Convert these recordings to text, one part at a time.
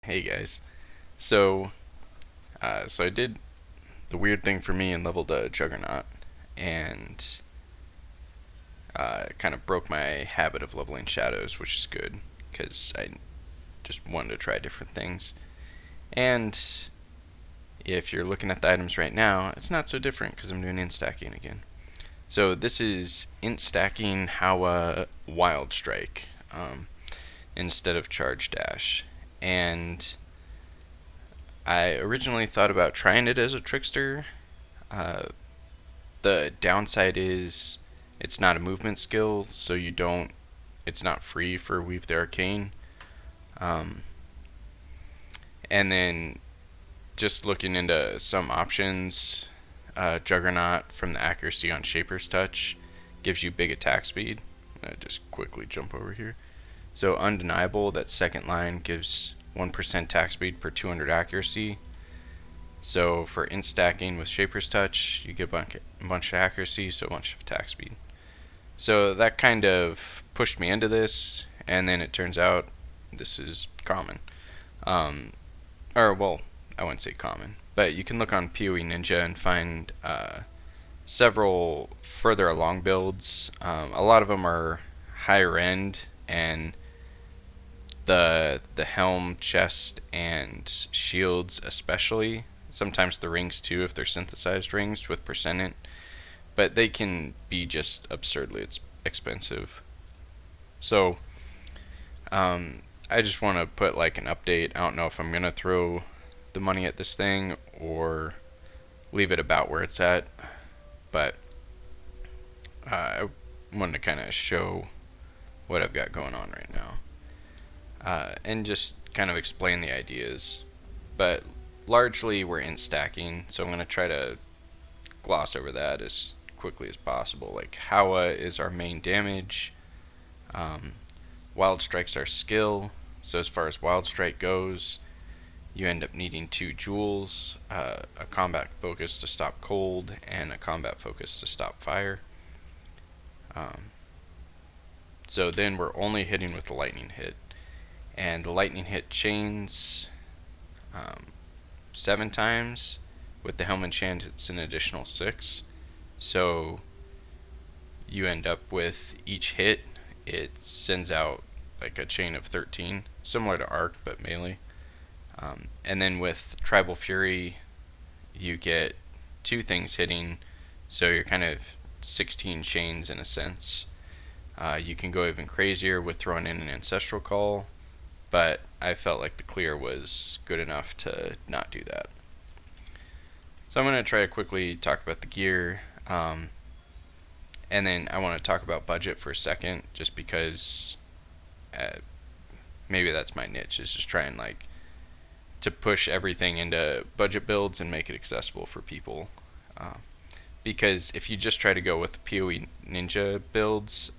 Hey guys. So, so I did the weird thing for me and leveled a Juggernaut, and kind of broke my habit of leveling shadows, which is good because I just wanted to try different things. And if you're looking at the items right now, it's not so different because I'm doing int stacking again. So this is int stacking HoWA Wild Strike instead of Charge Dash, and I originally thought about trying it as a trickster. Uh, the downside is it's not a movement skill, so you don't. It's not free for Weave the Arcane. Um, and then just looking into some options, Juggernaut from the accuracy on Shaper's Touch gives you big attack speed. I'm gonna just quickly jump over here. So undeniable, that second line gives 1% attack speed per 200 accuracy. So for int stacking with Shaper's Touch, you get a bunch of accuracy, so a bunch of attack speed. So that kind of pushed me into this, and then it turns out this is common. Or, well, I wouldn't say common, but you can look on Poe.ninja and find several further along builds. A lot of them are higher end, and the helm, chest, and shields especially. Sometimes the rings too, if they're synthesized rings with percent, but they can be just absurdly expensive. So I just want to put like an update. I don't know if I'm gonna throw the money at this thing or leave it about where it's at, but I wanted to kind of show what I've got going on right now, and just kind of explain the ideas. But largely we're int stacking, so I'm going to try to gloss over that as quickly as possible. Like HoWA is our main damage, Wild Strike's our skill. So as far as Wild Strike goes, you end up needing 2 jewels, a combat focus to stop cold, and a combat focus to stop fire. So then we're only hitting with the lightning hit, and the lightning hit chains 7 times. With the helm enchant, it's an additional 6. So you end up with each hit, it sends out like a chain of 13, similar to Arc but melee. And then with Tribal Fury, you get 2 things hitting, so you're kind of 16 chains in a sense. You can go even crazier with throwing in an Ancestral Call, but I felt like the clear was good enough to not do that. So I'm going to try to quickly talk about the gear, and then I want to talk about budget for a second, just because maybe that's my niche, is just trying like to push everything into budget builds and make it accessible for people. Because if you just try to go with the Poe.ninja builds,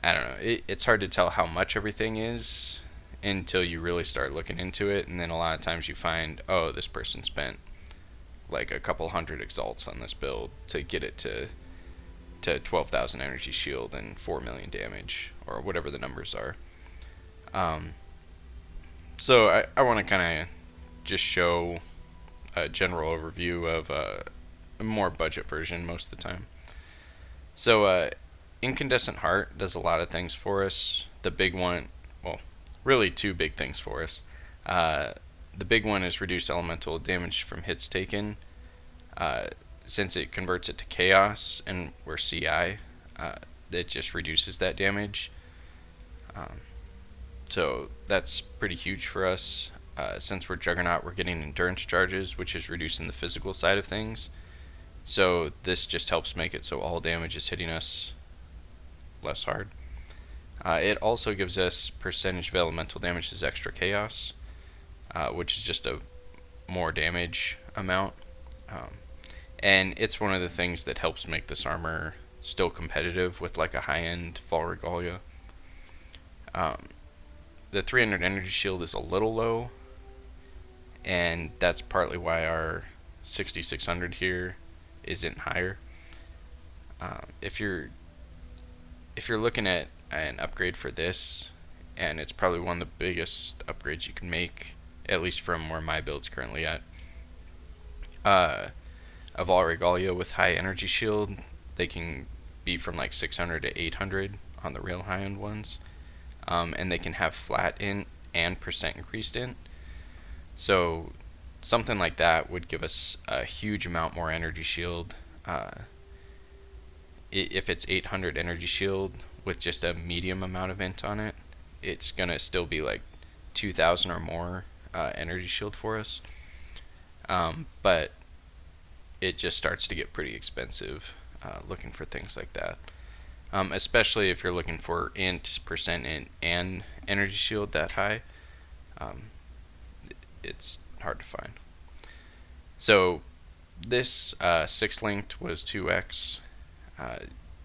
I don't know, it's hard to tell how much everything is until you really start looking into it, and then a lot of times you find, oh, this person spent like a couple hundred exalts on this build to get it to 12,000 energy shield and 4 million damage, or whatever the numbers are. So I want to kind of just show a general overview of a more budget version most of the time. So Incandescent Heart does a lot of things for us. The big one, well, really 2 big things for us. The big one is reduce elemental damage from hits taken. Since it converts it to chaos and we're CI, it just reduces that damage. So that's pretty huge for us. Since we're Juggernaut, we're getting endurance charges, which is reducing the physical side of things. So this just helps make it so all damage is hitting us less hard. It also gives us percentage of elemental damage as extra chaos, which is just a more damage amount. And it's one of the things that helps make this armor still competitive with like a high-end Fall Regalia. The 300 energy shield is a little low, and that's partly why our 6600 here isn't higher. If you're looking at an upgrade for this, and it's probably one of the biggest upgrades you can make, at least from where my build's currently at. A Vol Regalia with high energy shield, they can be from like 600 to 800 on the real high end ones, and they can have flat int and percent increased int. So something like that would give us a huge amount more energy shield. If it's 800 energy shield with just a medium amount of int on it, it's gonna still be like 2,000 or more energy shield for us. But it just starts to get pretty expensive looking for things like that. Especially if you're looking for int, percent int, and energy shield that high. It's hard to find. So this 6 linked was 2x.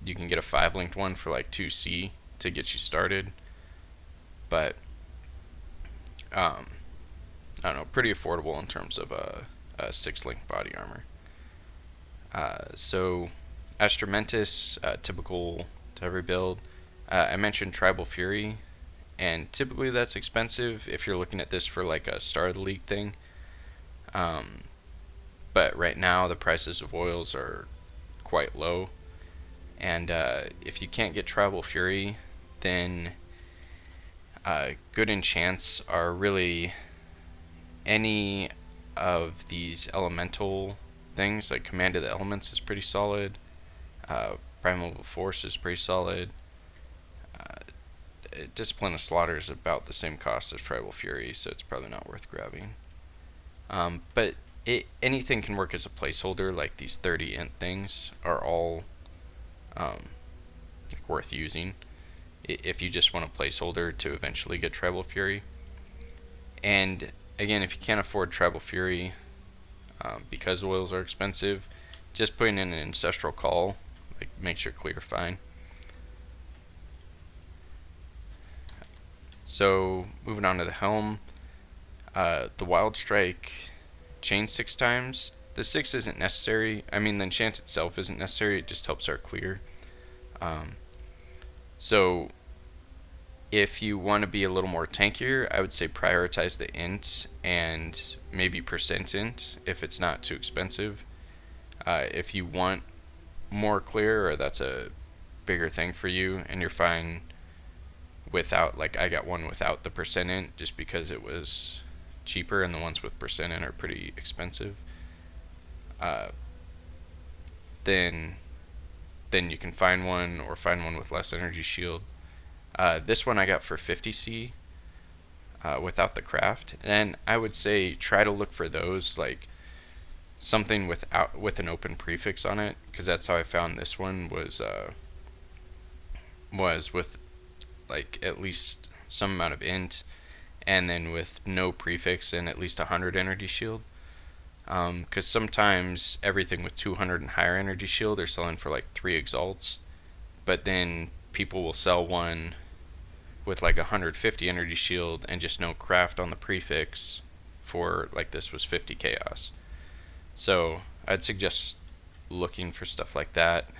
You can get a 5 linked one for like 2c to get you started, but I don't know, pretty affordable in terms of a 6 linked body armor. So Astramantis, typical to every build. I mentioned Tribal Fury, and typically that's expensive if you're looking at this for like a start of the league thing. But right now the prices of oils are quite low, and if you can't get Tribal Fury, then good enchants are really any of these elemental things. Like Command of the Elements is pretty solid, Primal Force is pretty solid, Discipline of Slaughter is about the same cost as Tribal Fury, so it's probably not worth grabbing. But anything can work as a placeholder. Like these 30 int things are all worth using if you just want a placeholder to eventually get Tribal Fury. And again, if you can't afford Tribal Fury because oils are expensive, just putting in an Ancestral Call makes your clear fine. So moving on to the helm, the Wild Strike chain 6 times. The 6 isn't necessary. I mean, the enchant itself isn't necessary. It just helps our clear. So if you want to be a little more tankier, I would say prioritize the int and maybe percent int if it's not too expensive. If you want more clear, or that's a bigger thing for you, and you're fine without, like I got one without the percent int just because it was cheaper, and the ones with percent int are pretty expensive, then you can find one, or find one with less energy shield. This one I got for 50c without the craft, and I would say try to look for those, like something with an open prefix on it, because that's how I found this one was with like at least some amount of int, and then with no prefix and at least 100 energy shield. Because sometimes everything with 200 and higher energy shield they're selling for like 3 exalts, but then people will sell one with like 150 energy shield and just no craft on the prefix for, like, this was 50 chaos. So I'd suggest looking for stuff like that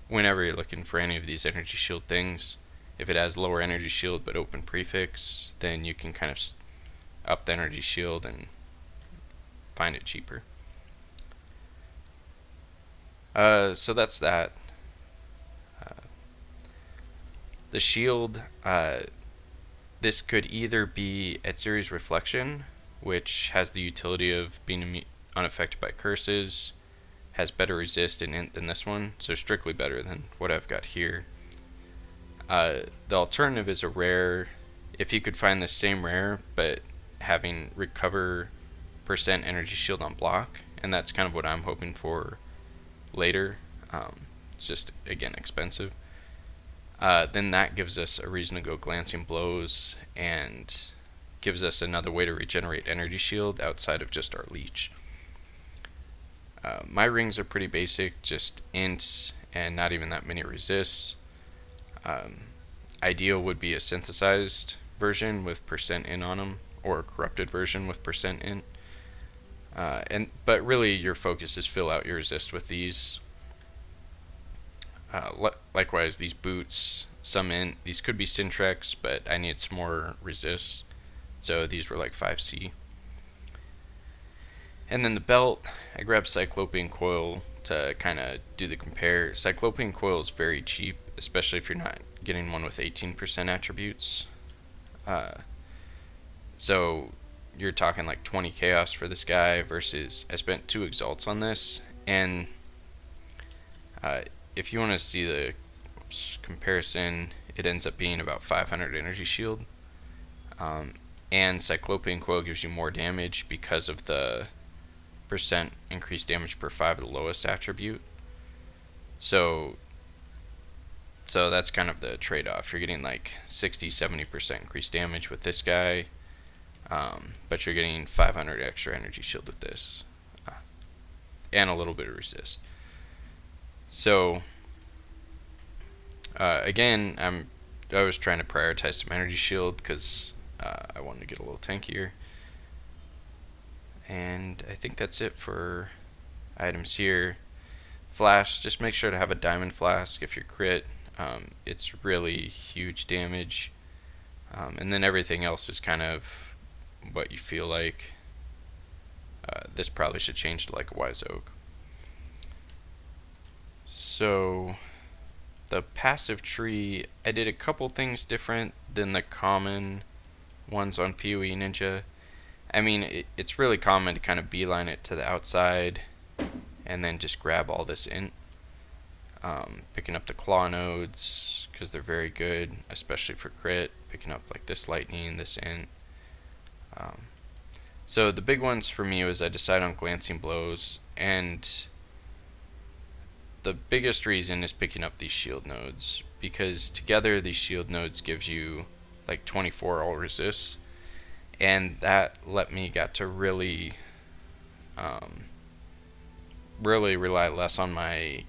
whenever you're looking for any of these energy shield things. If it has lower energy shield but open prefix, then you can kind of up the energy shield and find it cheaper. So that's that. The shield, this could either be Etziri's Reflection, which has the utility of being unaffected by curses, has better resist and int than this one, so strictly better than what I've got here. The alternative is a rare. If you could find the same rare but having recover percent energy shield on block, and that's kind of what I'm hoping for later. It's just, again, expensive. Then that gives us a reason to go Glancing Blows, and gives us another way to regenerate energy shield outside of just our leech. My rings are pretty basic, just int and not even that many resists. Ideal would be a synthesized version with percent int on them, or a corrupted version with percent int. But really your focus is fill out your resist with these. Likewise, these boots, some int. These could be Syntrex, but I needed some more resist, so these were like 5C. And then the belt, I grabbed Cyclopean Coil to kind of do the compare. Cyclopean Coil is very cheap, especially if you're not getting one with 18% attributes. So you're talking like 20 chaos for this guy versus I spent 2 exalts on this. And if you want to see the comparison, it ends up being about 500 energy shield. And Cyclopean Coil gives you more damage because of the percent increased damage per 5 of the lowest attribute. So that's kind of the trade-off. You're getting like 60-70% increased damage with this guy, but you're getting 500 extra energy shield with this, and a little bit of resist. So again, I was trying to prioritize some energy shield because I wanted to get a little tankier. And I think that's it for items here. Flash, just make sure to have a diamond flask if you're crit. It's really huge damage. And then everything else is kind of what you feel like. This probably should change to like a wise oak. So the passive tree, I did a couple things different than the common ones on Poe.ninja. I mean, it's really common to kind of beeline it to the outside and then just grab all this int. Picking up the claw nodes because they're very good, especially for crit. Picking up like this lightning, this int. So the big ones for me was I decided on glancing blows, and the biggest reason is picking up these shield nodes, because together these shield nodes gives you like 24 all resists. And that let me get to really rely less on my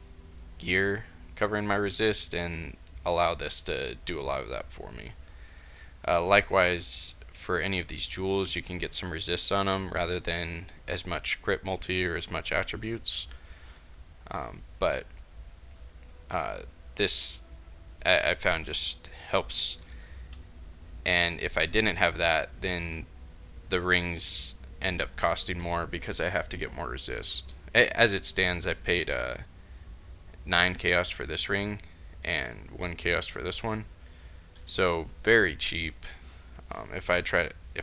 gear covering my resist and allow this to do a lot of that for me. Likewise, for any of these jewels, you can get some resist on them rather than as much crit multi or as much attributes. But this I found just helps. And if I didn't have that, then the rings end up costing more because I have to get more resist. As it stands, I paid 9 chaos for this ring and 1 chaos for this one, so very cheap. If I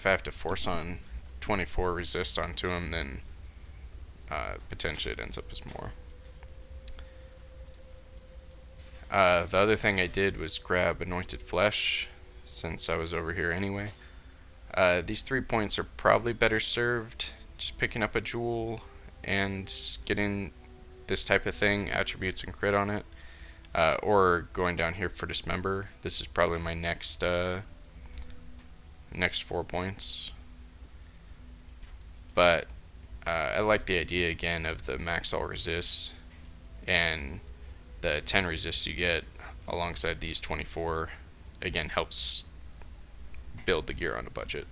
have to force on 24 resist onto him, then potentially it ends up as more. The other thing I did was grab Anointed Flesh, since I was over here anyway. These 3 points are probably better served just picking up a jewel and getting this type of thing, attributes and crit on it, or going down here for Dismember. This is probably my next 4 points. But I like the idea again of the max all resist and the 10 resist you get alongside these 24 again helps build the gear on a budget.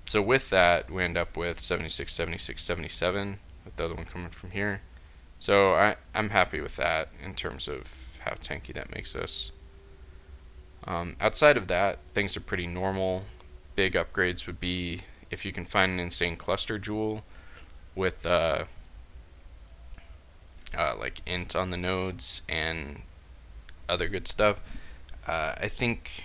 So with that, we end up with 76, 76, 77, with the other one coming from here. So I'm happy with that in terms of how tanky that makes us. Outside of that, things are pretty normal. Big upgrades would be if you can find an insane cluster jewel with like int on the nodes and other good stuff. I think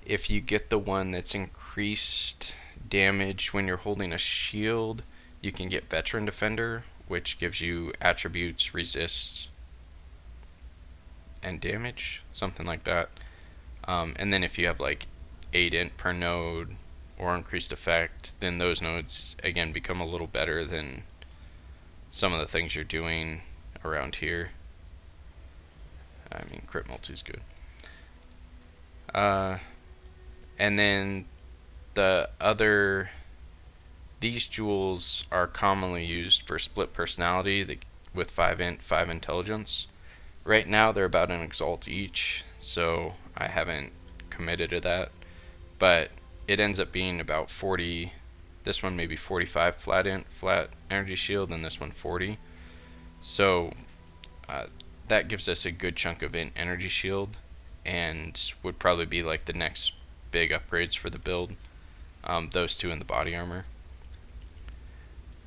if you get the one that's increased damage when you're holding a shield, you can get Veteran Defender, which gives you attributes, resists, and damage, something like that. And then if you have like 8 int per node or increased effect, then those nodes again become a little better than some of the things you're doing around here. I mean, crit multi is good. And then these jewels are commonly used for split personality with 5 int, 5 intelligence. Right now they're about an exalt each, so I haven't committed to that. But it ends up being about 40, this one maybe 45 flat energy shield, and this one 40. So that gives us a good chunk of an energy shield, and would probably be like the next big upgrades for the build. Those two and the body armor.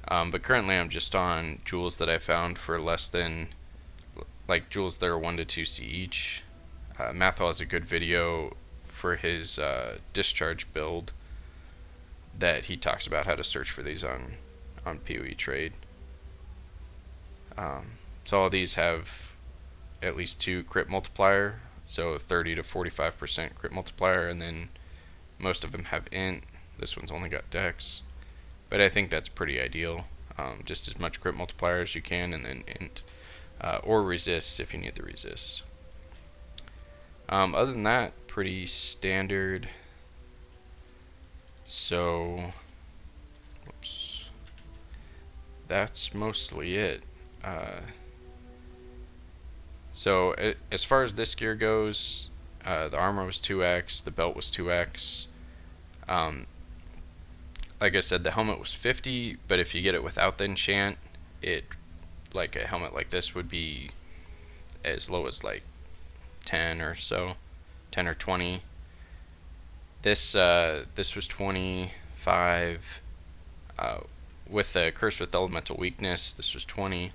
But currently I'm just on jewels that I found for less than, like jewels that are 1 to 2C each. Mathol has a good video for his discharge build that he talks about how to search for these on PoE trade. So all these have at least 2 crit multiplier, so 30 to 45% crit multiplier, and then most of them have int. This one's only got dex, but I think that's pretty ideal. Just as much crit multiplier as you can, and then int, or resist if you need the resist. Other than that, pretty standard. So, whoops, that's mostly it. So as far as this gear goes, the armor was 2x, the belt was 2x. Like I said, the helmet was 50, but if you get it without the enchant, like a helmet like this would be as low as like 10 or so, 10 or 20. This was 25. With the curse with elemental weakness, this was 20.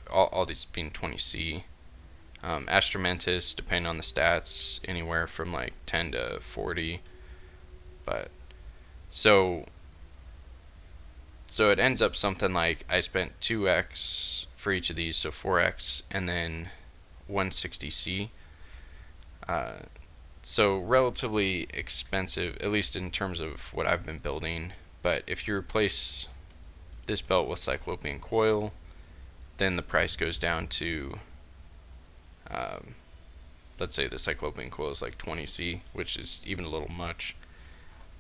All these being 20C. Astromantis, depending on the stats, anywhere from like 10 to 40. But so it ends up something like I spent 2x for each of these, so 4x, and then 160C. So relatively expensive, at least in terms of what I've been building. But if you replace this belt with Cyclopean Coil, then the price goes down to, let's say the Cyclopean Coil is like 20C, which is even a little much.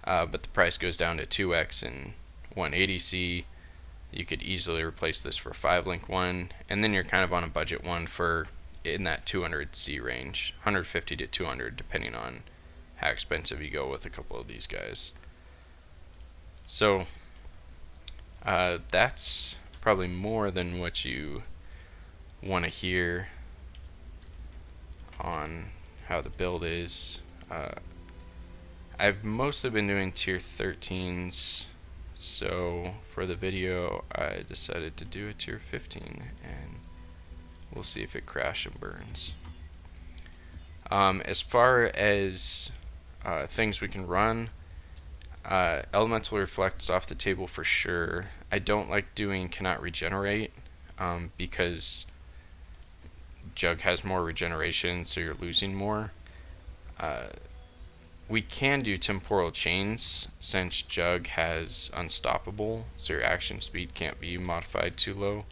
But the price goes down to 2x and 180C. You could easily replace this for a 5-link one, and then you're kind of on a budget one for in that 200C range, 150 to 200, depending on how expensive you go with a couple of these guys. So that's probably more than what you want to hear on how the build is. I've mostly been doing tier 13s, so for the video I decided to do a tier 15, and we'll see if it crash and burns. As far as things we can run, Elemental Reflect's off the table for sure. I don't like doing cannot regenerate, because Jugg has more regeneration, so you're losing more. We can do temporal chains since Jugg has unstoppable, so your action speed can't be modified too low.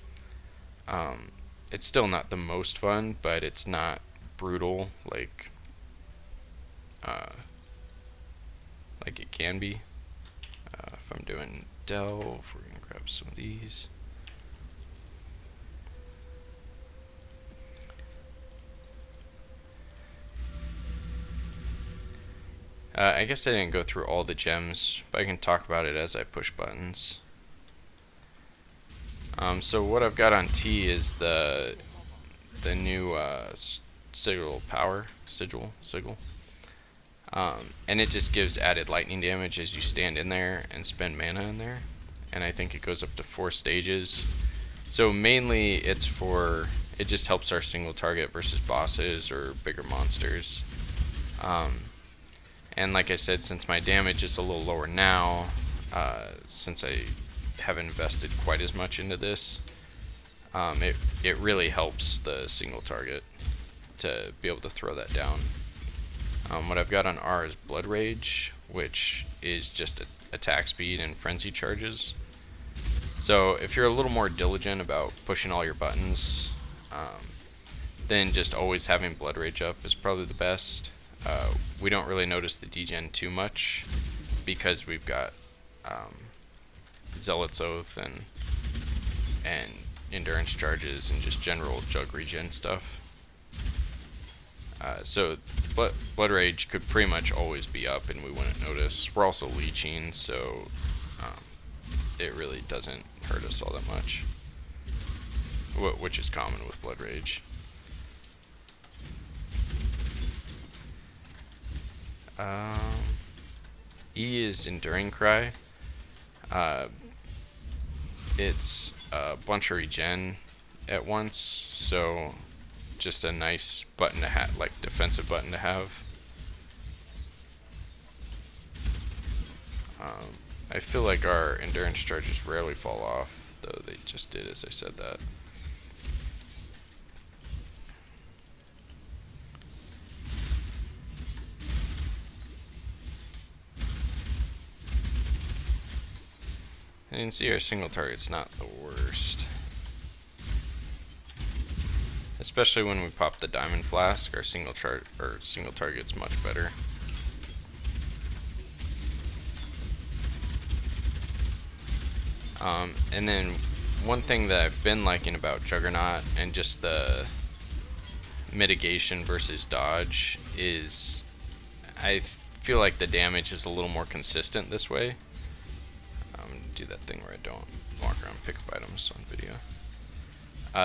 It's still not the most fun, but it's not brutal like it can be. If I'm doing delve, we're gonna grab some of these. I guess I didn't go through all the gems, but I can talk about it as I push buttons. So what I've got on T is the new sigil. And it just gives added lightning damage as you stand in there and spend mana in there. And I think it goes up to 4 stages. So mainly it just helps our single target versus bosses or bigger monsters. And like I said, since my damage is a little lower now, since I haven't invested quite as much into this, it really helps the single target to be able to throw that down. What I've got on R is Blood Rage, which is just attack speed and frenzy charges. So if you're a little more diligent about pushing all your buttons, then just always having Blood Rage up is probably the best. We don't really notice the degen too much because we've got Zealot's Oath and endurance charges and just general Jugg regen stuff. So Blood Rage could pretty much always be up and we wouldn't notice. We're also leeching, so it really doesn't hurt us all that much. which is common with Blood Rage. E is Enduring Cry. It's a bunch of regen at once, so just a nice button to have, like defensive button to have. I feel like our endurance charges rarely fall off, though they just did as I said that. And you can see our single target's not the worst. Especially when we pop the diamond flask, our single target's much better. And then one thing that I've been liking about Juggernaut and just the mitigation versus dodge is I feel like the damage is a little more consistent this way. I'm going to do that thing where I don't walk around and pick up items on video.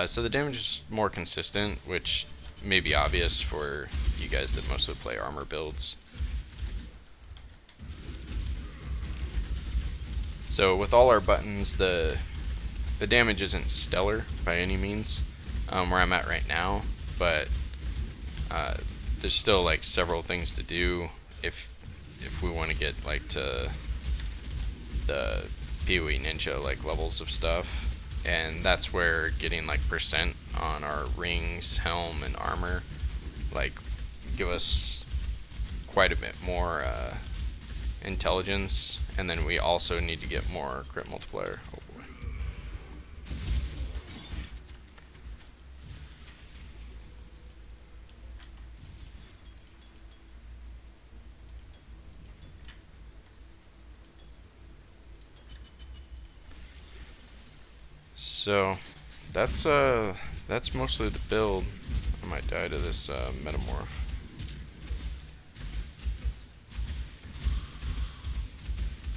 So the damage is more consistent, which may be obvious for you guys that mostly play armor builds. So with all our buttons, the damage isn't stellar by any means where I'm at right now, but there's still like several things to do if we want to get like to the Poe.ninja like levels of stuff, and that's where getting like percent on our rings, helm, and armor like give us quite a bit more intelligence. And then we also need to get more crit multiplier. Oh boy. So that's mostly the build. I might die to this Metamorph.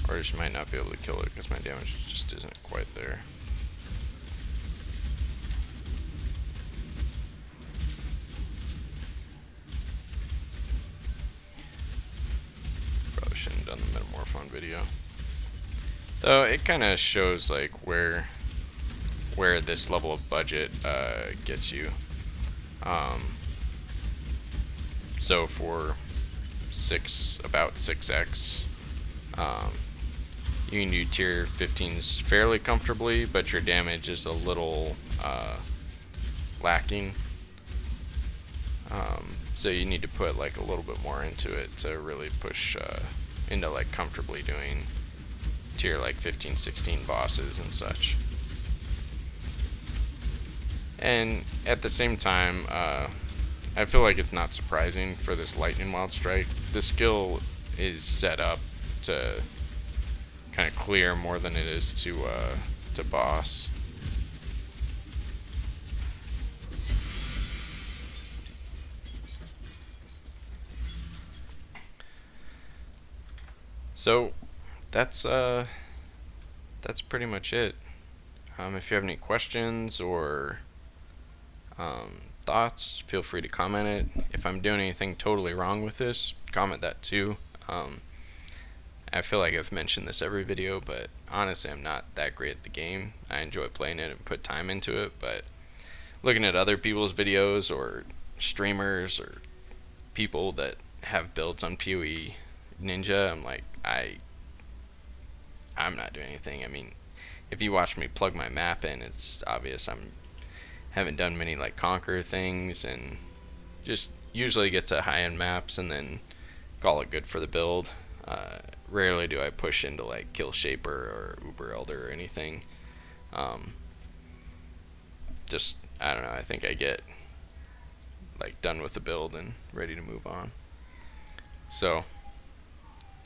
Or I just might not be able to kill it because my damage just isn't quite there. Probably shouldn't have done the Metamorph on video. Though it kind of shows like where this level of budget gets you. So for about 6x, you can do tier 15s fairly comfortably, but your damage is a little lacking. So you need to put like a little bit more into it to really push into like comfortably doing tier like 15, 16 bosses and such. And at the same time, I feel like it's not surprising for this Lightning Wild Strike. The skill is set up to kind of clear more than it is to boss. So that's pretty much it. If you have any questions or thoughts, feel free to comment it. If I'm doing anything totally wrong with this, comment that too. I feel like I've mentioned this every video, but honestly I'm not that great at the game. I enjoy playing it and put time into it, but looking at other people's videos or streamers or people that have builds on Poe.ninja, I'm like, I'm not doing anything. I mean, if you watch me plug my map in, it's obvious haven't done many like conquer things, and just usually get to high-end maps and then call it good for the build. Rarely do I push into like Kill Shaper or Uber Elder or anything. Just, I don't know, I think I get like done with the build and ready to move on. So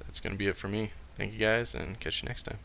that's gonna be it for me. Thank you guys, and catch you next time.